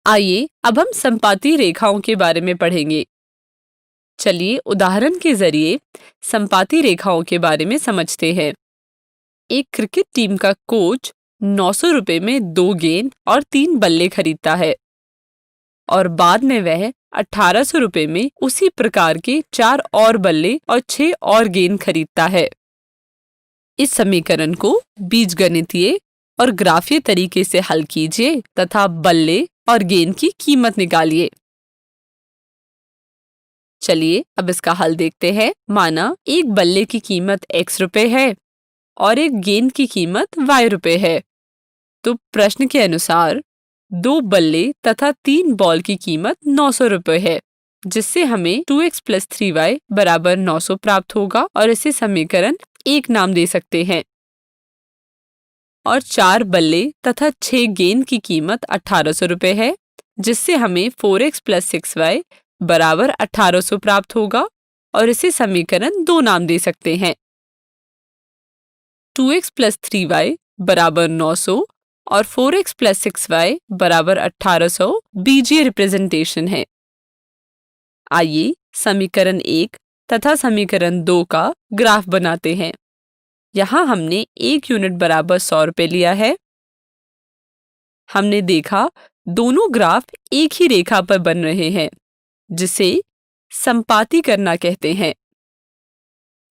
आइए अब हम संपाती रेखाओं के बारे में पढ़ेंगे। चलिए उदाहरण के जरिए संपाती रेखाओं के बारे में समझते हैं। एक क्रिकेट टीम का कोच 900 रुपए में 2 गेंद और 3 बल्ले खरीदता है और बाद में वह 1800 रुपए में उसी प्रकार के 4 और बल्ले और 6 और गेंद खरीदता है। इस समीकरण को बीजगणितीय और ग्राफीय तरीके से हल कीजिए तथा बल्ले और गेंद की कीमत निकालिए। चलिए अब इसका हल देखते हैं। माना एक बल्ले की कीमत x रुपए है और एक गेंद की कीमत y रुपए है, तो प्रश्न के अनुसार 2 बल्ले तथा 3 बॉल की कीमत 900 रुपए है, जिससे हमें 2x + 3y बराबर 900 प्राप्त होगा और इसे समीकरण 1 नाम दे सकते हैं। और 4 बल्ले तथा 6 गेंद की कीमत 1800 रुपए है, जिससे हमें 4x + 6y बराबर 1800 प्राप्त होगा और इसे समीकरण 2 नाम दे सकते हैं। 2x + 3y बराबर 900 और 4x + 6y बराबर 1800 बीजीय रिप्रेजेंटेशन है। आइए समीकरण 1 तथा समीकरण 2 का ग्राफ बनाते हैं। यहाँ हमने 1 यूनिट बराबर 100 रुपए लिया है। हमने देखा दोनों ग्राफ एक ही रेखा पर बन रहे हैं, जिसे संपाती करना कहते हैं।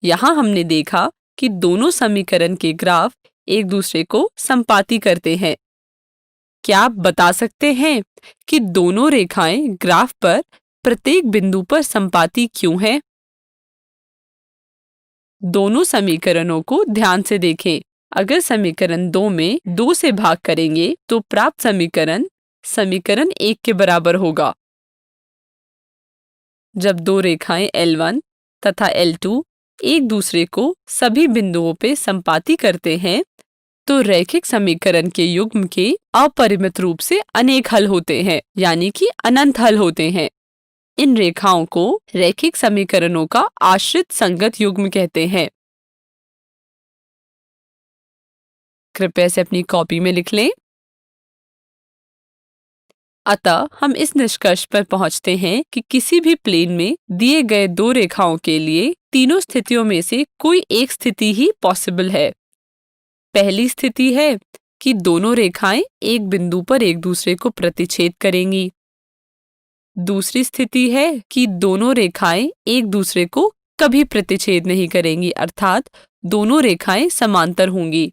यहाँ हमने देखा कि दोनों समीकरण के ग्राफ एक दूसरे को संपाती करते हैं। क्या आप बता सकते हैं कि दोनों रेखाएं ग्राफ पर प्रत्येक बिंदु पर संपाती क्यों हैं? दोनों समीकरणों को ध्यान से देखें। अगर समीकरण 2 में 2 से भाग करेंगे तो प्राप्त समीकरण समीकरण 1 के बराबर होगा। जब 2 रेखाएं L1 तथा L2 एक दूसरे को सभी बिंदुओं पे संपाती करते हैं, तो रैखिक समीकरण के युग्म के अपरिमित रूप से अनेक हल होते हैं, यानी कि अनंत हल होते हैं। इन रेखाओं को रैखिक समीकरणों का आश्रित संगत युग्म कहते हैं। कृपया इसे अपनी कॉपी में लिख लें। अतः हम इस निष्कर्ष पर पहुंचते हैं कि किसी भी प्लेन में दिए गए 2 रेखाओं के लिए तीनों स्थितियों में से कोई एक स्थिति ही पॉसिबल है। पहली स्थिति है कि दोनों रेखाएं एक बिंदु पर एक दूसरे को प्रतिच्छेद करेंगी। दूसरी स्थिति है कि दोनों रेखाएं एक दूसरे को कभी प्रतिच्छेद नहीं करेंगी, अर्थात दोनों रेखाएं समांतर होंगी।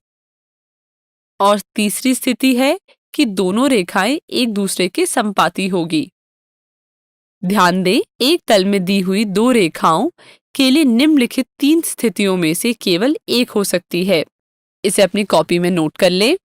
और तीसरी स्थिति है कि दोनों रेखाएं एक दूसरे के संपाती होगी। ध्यान दें, एक तल में दी हुई 2 रेखाओं के लिए निम्नलिखित 3 स्थितियों में से केवल एक हो सकती है। इसे अपनी कॉपी में नोट कर लें।